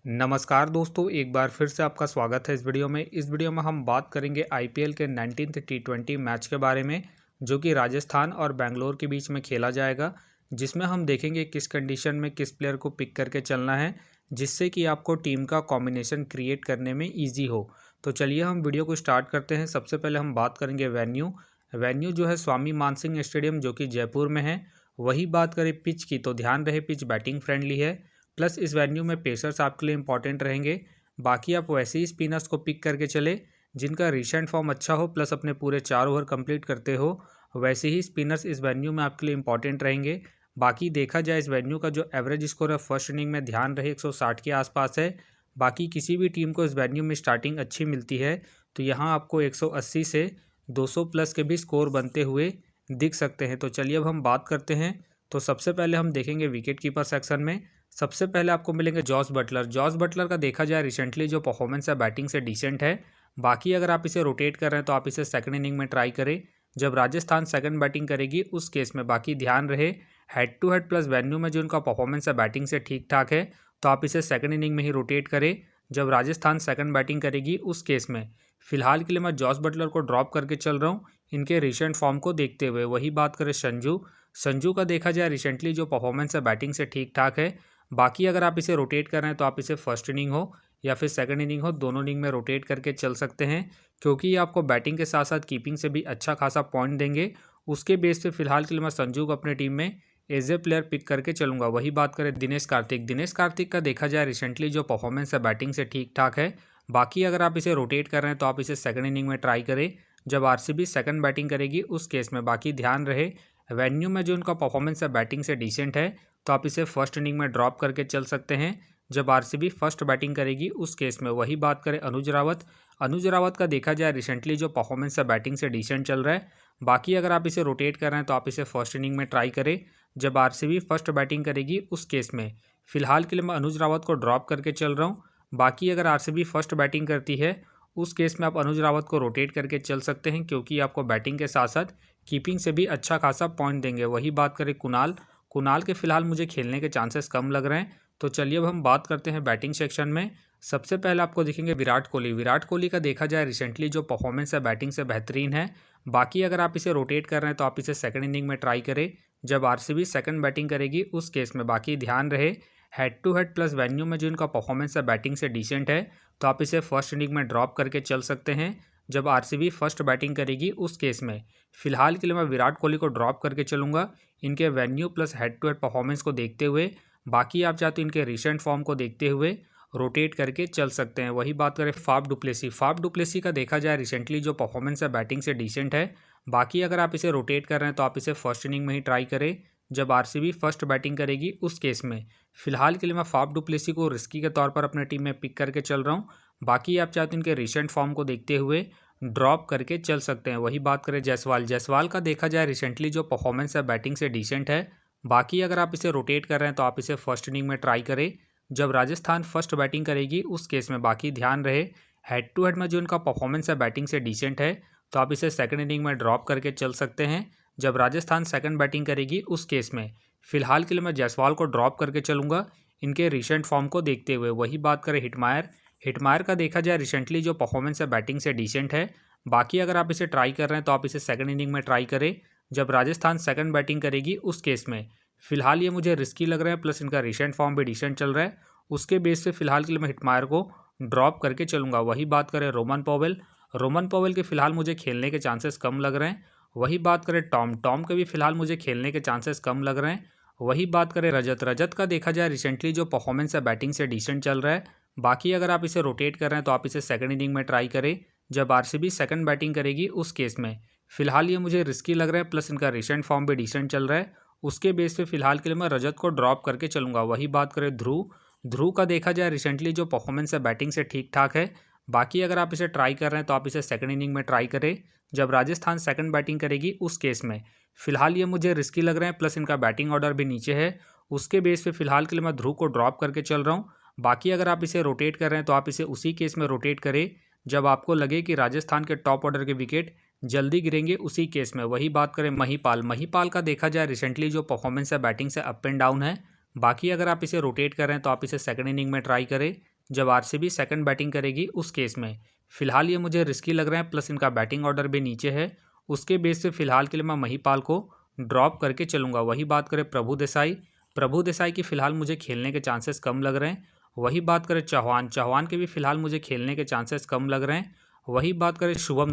नमस्कार दोस्तों, एक बार फिर से आपका स्वागत है इस वीडियो में हम बात करेंगे आईपीएल के 19th टी20 मैच के बारे में, जो कि राजस्थान और बेंगलोर के बीच में खेला जाएगा। जिसमें हम देखेंगे किस कंडीशन में किस प्लेयर को पिक करके चलना है, जिससे कि आपको टीम का कॉम्बिनेशन क्रिएट करने में ईजी हो। तो चलिए हम वीडियो को स्टार्ट करते हैं। सबसे पहले हम बात करेंगे वेन्यू जो है स्वामी मानसिंह स्टेडियम, जो कि जयपुर में है। वही बात करें पिच की, तो ध्यान रहे पिच बैटिंग फ्रेंडली है, प्लस इस वेन्यू में पेसर्स आपके लिए इंपॉर्टेंट रहेंगे। बाकी आप वैसे ही स्पिनर्स को पिक करके चले जिनका रिसेंट फॉर्म अच्छा हो, प्लस अपने पूरे 4 ओवर कंप्लीट करते हो। वैसे ही स्पिनर्स इस वेन्यू में आपके लिए इंपॉर्टेंट रहेंगे। बाकी देखा जाए इस वेन्यू का जो एवरेज स्कोर है फर्स्ट इनिंग में ध्यान रहे 160 के आसपास है। बाकी किसी भी टीम को इस वेन्यू में स्टार्टिंग अच्छी मिलती है, तो यहाँ आपको 180 से 200 प्लस के भी स्कोर बनते हुए दिख सकते हैं। तो चलिए अब हम बात करते हैं। तो सबसे पहले हम देखेंगे विकेट कीपर सेक्शन में। सबसे पहले आपको मिलेंगे जॉस बटलर का देखा जाए रिसेंटली जो परफॉर्मेंस है बैटिंग से डिसेंट है। बाकी अगर आप इसे रोटेट कर रहे हैं तो आप इसे सेकंड इनिंग में ट्राई करें जब राजस्थान सेकंड बैटिंग करेगी उस केस में। बाकी ध्यान रहे head to head plus venue में जो उनका परफॉर्मेंस है बैटिंग से ठीक ठाक है, तो आप इसे सेकंड इनिंग में ही रोटेट करें जब राजस्थान सेकंड बैटिंग करेगी उस केस में। फिलहाल के लिए मैं जॉस बटलर को ड्रॉप करके चल रहा हूँ इनके रिसेंट फॉर्म को देखते हुए। वही बात करें संजू का देखा जाए रिसेंटली जो परफॉर्मेंस है बैटिंग से ठीक ठाक है। बाकी अगर आप इसे रोटेट कर रहे हैं तो आप इसे फर्स्ट इनिंग हो या फिर सेकंड इनिंग हो, दोनों इनिंग में रोटेट करके चल सकते हैं, क्योंकि ये आपको बैटिंग के साथ साथ कीपिंग से भी अच्छा खासा पॉइंट देंगे। उसके बेस पे फिलहाल के लिए मैं संजू को अपने टीम में एज ए प्लेयर पिक करके चलूंगा। वही बात करें दिनेश कार्तिक का देखा जाए रिसेंटली जो परफॉर्मेंस है बैटिंग से ठीक ठाक है। बाकी अगर आप इसे रोटेट कर रहे हैं तो आप इसे सेकंड इनिंग में ट्राई करें जब आरसीबी सेकंड बैटिंग करेगी उस केस में। बाकी ध्यान रहे वेन्यू में जो उनका परफॉर्मेंस है बैटिंग से डिसेंट है, तो आप इसे फर्स्ट इनिंग में ड्रॉप करके चल सकते हैं जब आरसीबी फर्स्ट बैटिंग करेगी उस केस में। वही बात करें अनुज रावत का देखा जाए रिसेंटली जो परफॉर्मेंस है बैटिंग से डिसेंट चल रहा है। बाकी अगर आप इसे रोटेट कर रहे हैं तो आप इसे फर्स्ट इनिंग में ट्राई करें जब आरसीबी फर्स्ट बैटिंग करेगी उस केस में। फिलहाल के लिए मैं अनुज रावत को ड्रॉप करके चल रहा हूँ। बाकी अगर आरसीबी फर्स्ट बैटिंग करती है उस केस में आप अनुज रावत को रोटेट करके चल सकते हैं, क्योंकि आपको बैटिंग के साथ साथ कीपिंग से भी अच्छा खासा पॉइंट देंगे। वही बात करें कुणाल के फिलहाल मुझे खेलने के चांसेस कम लग रहे हैं। तो चलिए अब हम बात करते हैं बैटिंग सेक्शन में। सबसे पहले आपको दिखेंगे विराट कोहली का देखा जाए रिसेंटली जो परफॉर्मेंस है बैटिंग से बेहतरीन है। बाकी अगर आप इसे रोटेट कर रहे हैं तो आप इसे सेकंड इनिंग में ट्राई करें जब आरसीबी सेकंड बैटिंग करेगी उस केस में। बाकी ध्यान रहे head to head plus venue में जो इनका परफॉर्मेंस है बैटिंग से डिसेंट है, तो आप इसे फर्स्ट इनिंग में ड्रॉप करके चल सकते हैं जब आरसीबी फर्स्ट बैटिंग करेगी उस केस में। फिलहाल के लिए मैं विराट कोहली को ड्रॉप करके चलूंगा इनके venue plus head to head performance को देखते हुए। बाकी आप चाहते हो इनके रिसेंट फॉर्म को देखते हुए रोटेट करके चल सकते हैं। वही बात करें फाफ डुप्लेसी का देखा जाए रिसेंटली जो परफॉर्मेंस है बैटिंग से डिसेंट है। बाकी अगर आप इसे रोटेट कर रहे हैं तो आप इसे फर्स्ट इनिंग में ही ट्राई करें जब आरसीबी फर्स्ट बैटिंग करेगी उस केस में। फिलहाल के लिए मैं फाफ डुप्लेसी को रिस्की के तौर पर अपने टीम में पिक करके चल रहा हूँ। बाकी आप चाहते हैं इनके रिसेंट फॉर्म को देखते हुए ड्रॉप करके चल सकते हैं। वही बात करें जायसवाल का देखा जाए रिसेंटली जो परफॉर्मेंस है बैटिंग से डिसेंट है। बाकी अगर आप इसे रोटेट कर रहे हैं तो आप इसे फर्स्ट इनिंग में ट्राई करें जब राजस्थान फर्स्ट बैटिंग करेगी उस केस में। बाकी ध्यान रहे हेड टू हेड में जो इनका परफॉर्मेंस है बैटिंग से डिसेंट है, तो आप इसे सेकंड इनिंग में ड्रॉप करके चल सकते हैं जब राजस्थान सेकंड बैटिंग करेगी उस केस में। फिलहाल के लिए मैं जायसवाल को ड्रॉप करके चलूंगा इनके रिसेंट फॉर्म को देखते हुए। वही बात करें हिटमायर का देखा जाए रिसेंटली जो परफॉर्मेंस है बैटिंग से डिसेंट है। बाकी अगर आप इसे ट्राई कर रहे हैं तो आप इसे सेकंड इनिंग में ट्राई करें जब राजस्थान सेकंड बैटिंग करेगी उस केस में। फिलहाल ये मुझे रिस्की लग रहे हैं, प्लस इनका रिसेंट फॉर्म भी डिसेंट चल रहा है। उसके बेस पे फिलहाल के लिए मैं हिटमायर को ड्रॉप करके चलूंगा। वही बात करें रोमन पॉवेल के फिलहाल मुझे खेलने के चांसेस कम लग रहे हैं। वही बात करें टॉम के भी फिलहाल मुझे खेलने के चांसेस कम लग रहे हैं। वही बात करें रजत का देखा जाए रिसेंटली जो परफॉर्मेंस है बैटिंग से डिसेंट चल रहा है। बाकी अगर आप इसे रोटेट कर रहे हैं तो आप इसे सेकंड इनिंग में ट्राई करें जब आरसीबी सेकंड बैटिंग करेगी उस केस में। फिलहाल ये मुझे रिस्की लग रहा है, प्लस इनका रिसेंट फॉर्म भी डिसेंट चल रहा है। उसके बेस पे फिलहाल के लिए मैं रजत को ड्रॉप करके चलूंगा। वही बात करें ध्रुव का देखा जाए रिसेंटली जो परफॉर्मेंस है बैटिंग से ठीक ठाक है। बाकी अगर आप इसे ट्राई कर रहे हैं तो आप इसे सेकंड इनिंग में ट्राई करें जब राजस्थान सेकंड बैटिंग करेगी उस केस में। फिलहाल ये मुझे रिस्की लग रहे हैं, प्लस इनका बैटिंग ऑर्डर भी नीचे है। उसके बेस पे फिलहाल के लिए मैं ध्रुव को ड्रॉप करके चल रहा हूँ। बाकी अगर आप इसे रोटेट कर रहे हैं तो आप इसे उसी केस में रोटेट करें जब आपको लगे कि राजस्थान के टॉप ऑर्डर के विकेट जल्दी गिरेंगे उसी केस में। वही बात करें महिपाल का देखा जाए रिसेंटली जो परफॉर्मेंस है बैटिंग से अप एंड डाउन है। बाकी अगर आप इसे रोटेट कर रहे हैं तो आप इसे सेकंड इनिंग में ट्राई करें जब आरसीबी सेकंड बैटिंग करेगी उस केस में। फिलहाल ये मुझे रिस्की लग रहे हैं, प्लस इनका बैटिंग ऑर्डर भी नीचे है। उसके बेस पे फिलहाल के लिए मैं महिपाल को ड्रॉप करके चलूंगा। वही बात करें प्रभु देसाई की फिलहाल मुझे खेलने के चांसेस कम लग रहे हैं। वही बात करें चौहान के भी फिलहाल मुझे खेलने के चांसेस कम लग रहे हैं। वही बात करें शुभम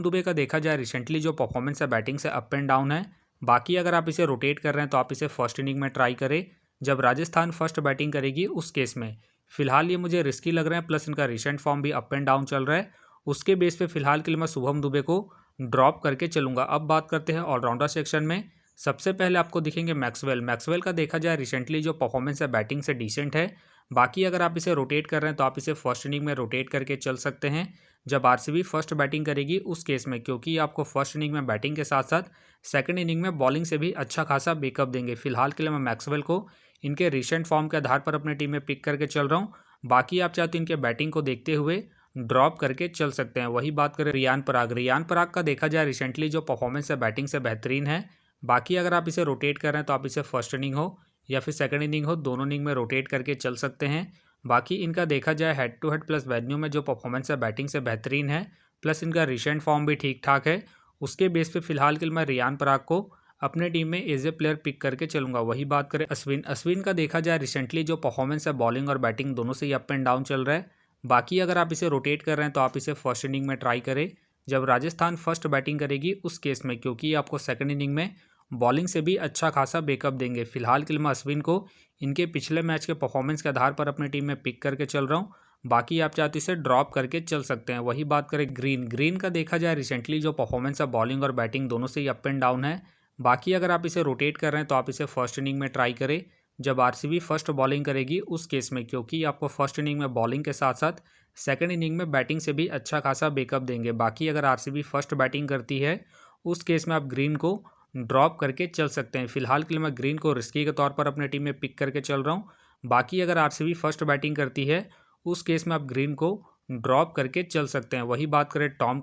दुबे का देखा जाए रिसेंटली जो परफॉर्मेंस है बैटिंग से अप एंड डाउन है। बाकी अगर आप इसे रोटेट कर रहे हैं तो आप इसे फर्स्ट इनिंग में ट्राई करें जब राजस्थान फर्स्ट बैटिंग करेगी उस केस में। फिलहाल ये मुझे रिस्की लग रहे हैं, प्लस इनका रिसेंट फॉर्म भी अप एंड डाउन चल रहा है। उसके बेस पे फिलहाल के लिए मैं शुभम दुबे को ड्रॉप करके चलूंगा। अब बात करते हैं ऑलराउंडर सेक्शन में। सबसे पहले आपको दिखेंगे मैक्सवेल का देखा जाए रिसेंटली जो परफॉर्मेंस है बैटिंग से डिसेंट है। बाकी अगर आप इसे रोटेट कर रहे हैं तो आप इसे फर्स्ट इनिंग में रोटेट करके चल सकते हैं जब आरसीबी फर्स्ट बैटिंग करेगी उस केस में, क्योंकि आपको फर्स्ट इनिंग में बैटिंग के साथ साथ सेकंड इनिंग में बॉलिंग से भी अच्छा खासा बैकअप देंगे। फिलहाल के लिए मैं मैक्सवेल को इनके रिसेंट फॉर्म के आधार पर अपनी टीम में पिक करके चल रहा हूँ। बाकी आप चाहते इनके बैटिंग को देखते हुए ड्रॉप करके चल सकते हैं। वही बात करें रियान पराग का देखा जाए रिसेंटली जो परफॉर्मेंस है बैटिंग से बेहतरीन है। बाकी अगर आप इसे रोटेट कर रहे हैं तो आप इसे फर्स्ट इनिंग हो या फिर सेकंड इनिंग हो, दोनों इनिंग में रोटेट करके चल सकते हैं। बाकी इनका देखा जाए head to head plus venue में जो परफॉर्मेंस है बैटिंग से बेहतरीन है, प्लस इनका रिसेंट फॉर्म भी ठीक ठाक है। उसके बेस पे फिलहाल के लिए मैं रियान पराग को अपने टीम में एज ए प्लेयर पिक करके चलूंगा। वही बात करें अश्विन का देखा जाए रिसेंटली जो परफॉर्मेंस है बॉलिंग और बैटिंग दोनों से ही अप एंड डाउन चल रहा है। बाकी अगर आप इसे रोटेट कर रहे हैं तो आप इसे फर्स्ट इनिंग में ट्राई करें जब राजस्थान फर्स्ट बैटिंग करेगी उस केस में, क्योंकि आपको सेकंड इनिंग में बॉलिंग से भी अच्छा खासा बैकअप देंगे। फिलहाल के लिए मैं अश्विन को इनके पिछले मैच के परफॉर्मेंस के आधार पर अपनी टीम में पिक करके चल रहा हूँ। बाकी आप चाहते इसे ड्रॉप करके चल सकते हैं। वही बात करें ग्रीन का देखा जाए रिसेंटली जो परफॉर्मेंस है बॉलिंग और बैटिंग दोनों से ही अप एंड डाउन है। बाकी अगर आप इसे रोटेट कर रहे हैं तो आप इसे फर्स्ट इनिंग में ट्राई करें जब आरसीबी फर्स्ट बॉलिंग करेगी उस केस में, क्योंकि आपको फर्स्ट इनिंग में बॉलिंग के साथ साथ सेकंड इनिंग में बैटिंग से भी अच्छा खासा बैकअप देंगे। बाकी अगर आरसीबी फर्स्ट बैटिंग करती है उस केस में आप ग्रीन को ड्रॉप करके चल सकते हैं। फिलहाल के लिए मैं ग्रीन को रिस्की के तौर पर अपने टीम में पिक करके चल रहा हूँ। बाकी अगर आरसीबी फर्स्ट बैटिंग करती है उस केस में आप ग्रीन को ड्रॉप करके चल सकते हैं। वही बात करें टॉम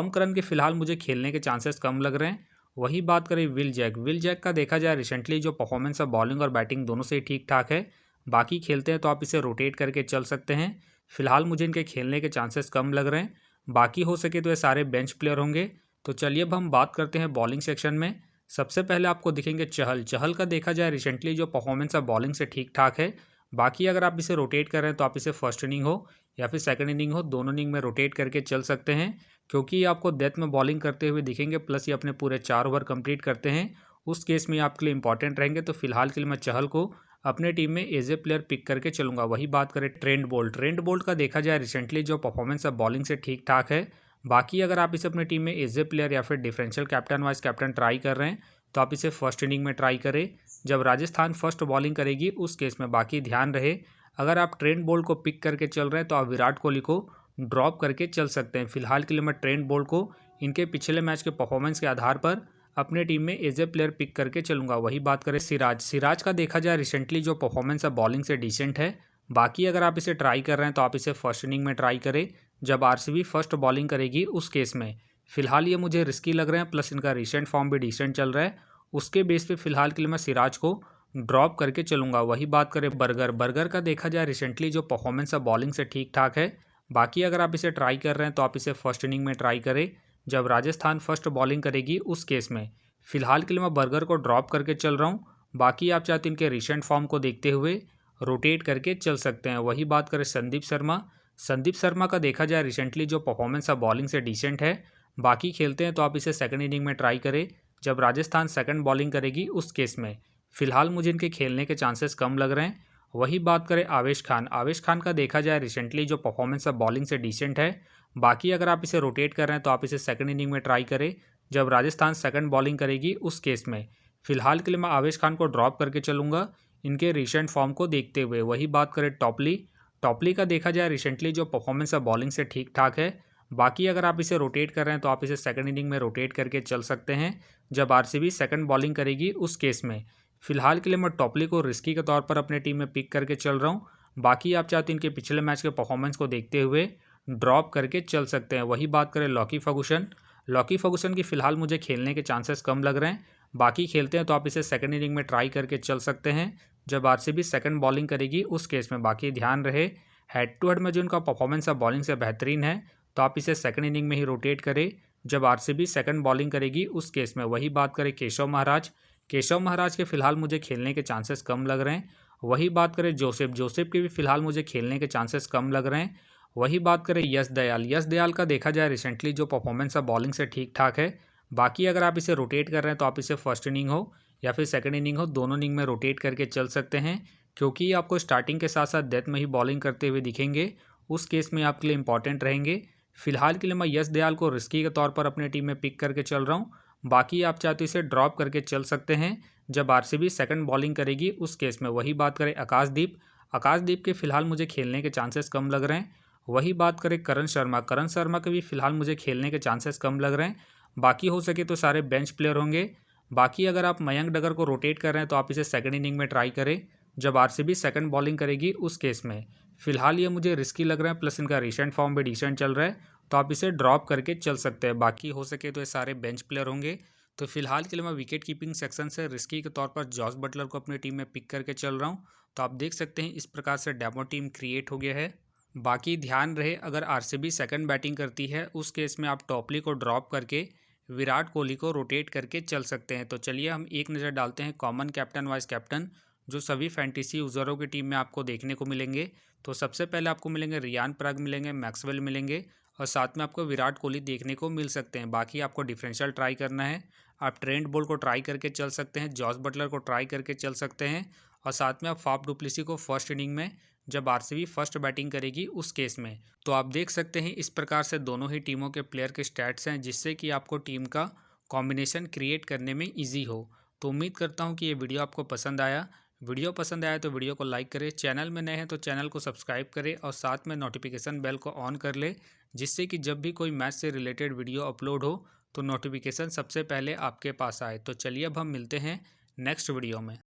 करन के फिलहाल मुझे खेलने के चांसेस कम लग रहे हैं। वही बात करें विल जैक का देखा जाए रिसेंटली जो परफॉर्मेंस है बॉलिंग और बैटिंग दोनों से ही ठीक ठाक है। बाकी खेलते हैं तो आप इसे रोटेट करके चल सकते हैं। फिलहाल मुझे इनके खेलने के चांसेस कम लग रहे हैं। बाकी हो सके तो ये सारे बेंच प्लेयर होंगे। तो चलिए अब हम बात करते हैं बॉलिंग सेक्शन में। सबसे पहले आपको दिखेंगे चहल का देखा जाए रिसेंटली जो परफॉर्मेंस है बॉलिंग से ठीक ठाक है। बाकी अगर आप इसे रोटेट कर रहे हैं तो आप इसे फर्स्ट इनिंग हो या फिर सेकंड इनिंग हो, दोनों इनिंग में रोटेट करके चल सकते हैं, क्योंकि आपको डेथ में बॉलिंग करते हुए दिखेंगे, प्लस ये अपने पूरे 4 ओवर कंप्लीट करते हैं उस केस में आपके लिए इंपॉर्टेंट रहेंगे। तो फिलहाल के लिए मैं चहल को अपने टीम में एज ए प्लेयर पिक करके चलूंगा। वही बात करें ट्रेंट बोल्ट का देखा जाए रिसेंटली जो परफॉर्मेंस है बॉलिंग से ठीक ठाक है। बाकी अगर आप इसे अपनी टीम में एज ए प्लेयर या फिर differential captain vice captain try कर रहे हैं तो आप इसे फर्स्ट इनिंग में ट्राई करें जब राजस्थान फर्स्ट बॉलिंग करेगी उस केस में। बाकी ध्यान रहे अगर आप ट्रेंट बोल्ट को पिक करके चल रहे हैं तो आप विराट कोहली को ड्रॉप करके चल सकते हैं। फिलहाल के लिए मैं ट्रेंट बोल्ट को इनके पिछले मैच के परफॉर्मेंस के आधार पर अपने टीम में एज ए प्लेयर पिक करके चलूंगा। वही बात करें सिराज का देखा जाए रिसेंटली जो परफॉर्मेंस है बॉलिंग से डिसेंट है। बाकी अगर आप इसे ट्राई कर रहे हैं तो आप इसे फर्स्ट इनिंग में ट्राई करें जब आरसीबी फर्स्ट बॉलिंग करेगी उस केस में। फिलहाल ये मुझे रिस्की लग रहे हैं, प्लस इनका रिसेंट फॉर्म भी डिसेंट चल रहा है। उसके बेस पे फिलहाल के लिए मैं सिराज को ड्रॉप करके चलूंगा। वही बात करें बर्गर का देखा जाए रिसेंटली जो परफॉर्मेंस है बॉलिंग से ठीक ठाक है। बाकी अगर आप इसे ट्राई कर रहे हैं तो आप इसे फर्स्ट इनिंग में ट्राई करें जब राजस्थान फर्स्ट बॉलिंग करेगी उस केस में। फिलहाल के लिए मैं बर्गर को ड्रॉप करके चल रहा हूँ। बाकी आप चाहते इनके रिसेंट फॉर्म को देखते हुए रोटेट करके चल सकते हैं। वही बात करें संदीप शर्मा का देखा जाए रिसेंटली जो परफॉर्मेंस है बॉलिंग से डिसेंट है। बाकी खेलते हैं तो आप इसे सेकंड इनिंग में ट्राई करें जब राजस्थान सेकंड बॉलिंग करेगी उस केस में। फिलहाल मुझे इनके खेलने के चांसेस कम लग रहे हैं। वही बात करें आवेश खान का देखा जाए रिसेंटली जो परफॉर्मेंस है बॉलिंग से डिसेंट है। बाकी अगर आप इसे रोटेट कर रहे हैं तो आप इसे सेकंड इनिंग में ट्राई करें जब राजस्थान सेकंड बॉलिंग करेगी उस केस में। फिलहाल के लिए मैं आवेश खान को ड्रॉप करके चलूंगा इनके रिसेंट फॉर्म को देखते हुए। वही बात करें टॉपली का देखा जाए रिसेंटली जो परफॉर्मेंस है बॉलिंग से ठीक ठाक है। बाकी अगर आप इसे रोटेट कर रहे हैं तो आप इसे सेकंड इनिंग में रोटेट करके चल सकते हैं जब आरसीबी सेकंड बॉलिंग करेगी उस केस में। फिलहाल के लिए मैं टॉपली को रिस्की के तौर पर अपने टीम में पिक करके चल रहा हूँ। बाकी आप चाहते हैं इनके पिछले मैच के परफॉर्मेंस को देखते हुए ड्रॉप करके चल सकते हैं। वही बात करें लॉकी फर्गुसन की फिलहाल मुझे खेलने के चांसेस कम लग रहे हैं। बाकी खेलते हैं तो आप इसे सेकंड इनिंग में ट्राई करके चल सकते हैं जब आरसीबी सेकंड बॉलिंग करेगी उस केस में। बाकी ध्यान रहे हेड टू हेड में जो इनका परफॉर्मेंस है बॉलिंग से बेहतरीन है, तो आप इसे सेकंड इनिंग में ही रोटेट करें। जब आरसीबी सेकंड बॉलिंग करेगी उस केस में वही बात करें केशव महाराज के फिलहाल मुझे खेलने के चांसेस कम लग रहे हैं। वही बात करें जोसेफ के भी फिलहाल मुझे खेलने के चांसेस कम लग रहे हैं। वही बात करें यश दयाल का देखा जाए रिसेंटली जो परफॉर्मेंस है बॉलिंग से ठीक ठाक है। बाकी अगर आप इसे रोटेट कर रहे हैं तो आप इसे फर्स्ट इनिंग हो या फिर सेकंड इनिंग हो, दोनों इनिंग में रोटेट करके चल सकते हैं, क्योंकि आपको स्टार्टिंग के साथ साथ डेथ में ही बॉलिंग करते हुए दिखेंगे। उस केस में आपके लिए इंपॉर्टेंट रहेंगे। फिलहाल के लिए मैं यश दयाल को रिस्की के तौर पर अपनी टीम में पिक करके चल रहा हूँ। बाकी आप चाहे तो इसे ड्रॉप करके चल सकते हैं जब आरसीबी सेकंड बॉलिंग करेगी उस केस में। वही बात करें आकाशदीप के फिलहाल मुझे खेलने के चांसेस कम लग रहे हैं। वही बात करें करण शर्मा के भी फिलहाल मुझे खेलने के चांसेस कम लग रहे हैं। बाकी हो सके तो सारे बेंच प्लेयर होंगे। बाकी अगर आप मयंक डगर को रोटेट कर रहे हैं तो आप इसे सेकंड इनिंग में ट्राई करें जब आरसीबी सेकंड बॉलिंग करेगी उस केस में। फिलहाल ये मुझे रिस्की लग रहा है, प्लस इनका रिसेंट फॉर्म भी डिसेंट चल रहा है, तो आप इसे ड्रॉप करके चल सकते हैं। बाकी हो सके तो ये सारे बेंच प्लेयर होंगे। तो फिलहाल के लिए मैं विकेट कीपिंग सेक्शन से रिस्की के तौर पर जॉस बटलर को अपनी टीम में पिक करके चल रहा हूँ। तो आप देख सकते हैं इस प्रकार से डेमो टीम क्रिएट हो गया है। बाकी ध्यान रहे अगर आरसीबी सेकंड बैटिंग करती है उस केस में आप टॉपली को ड्रॉप करके विराट कोहली को रोटेट करके चल सकते हैं। तो चलिए हम एक नज़र डालते हैं कॉमन कैप्टन वाइस कैप्टन जो सभी फैंटेसी यूज़रों की टीम में आपको देखने को मिलेंगे। तो सबसे पहले आपको मिलेंगे रियान पराग मिलेंगे, मैक्सवेल मिलेंगे और साथ में आपको विराट कोहली देखने को मिल सकते हैं। बाकी आपको डिफरेंशियल ट्राई करना है, आप ट्रेंट बोल्ट को ट्राई करके चल सकते हैं, जॉस बटलर को ट्राई करके चल सकते हैं और साथ में आप फाफ डुप्लेसी को फर्स्ट इनिंग में जब आरसीबी फर्स्ट बैटिंग करेगी उस केस में। तो आप देख सकते हैं इस प्रकार से दोनों ही टीमों के प्लेयर के स्टैट्स हैं जिससे कि आपको टीम का कॉम्बिनेशन क्रिएट करने में ईजी हो। तो उम्मीद करता हूँ कि ये वीडियो आपको पसंद आया। वीडियो पसंद आया तो वीडियो को लाइक करें, चैनल में नए हैं तो चैनल को सब्सक्राइब करें और साथ में नोटिफिकेशन बेल को ऑन कर ले, जिससे कि जब भी कोई मैच से रिलेटेड वीडियो अपलोड हो तो नोटिफिकेशन सबसे पहले आपके पास आए। तो चलिए अब हम मिलते हैं नेक्स्ट वीडियो में।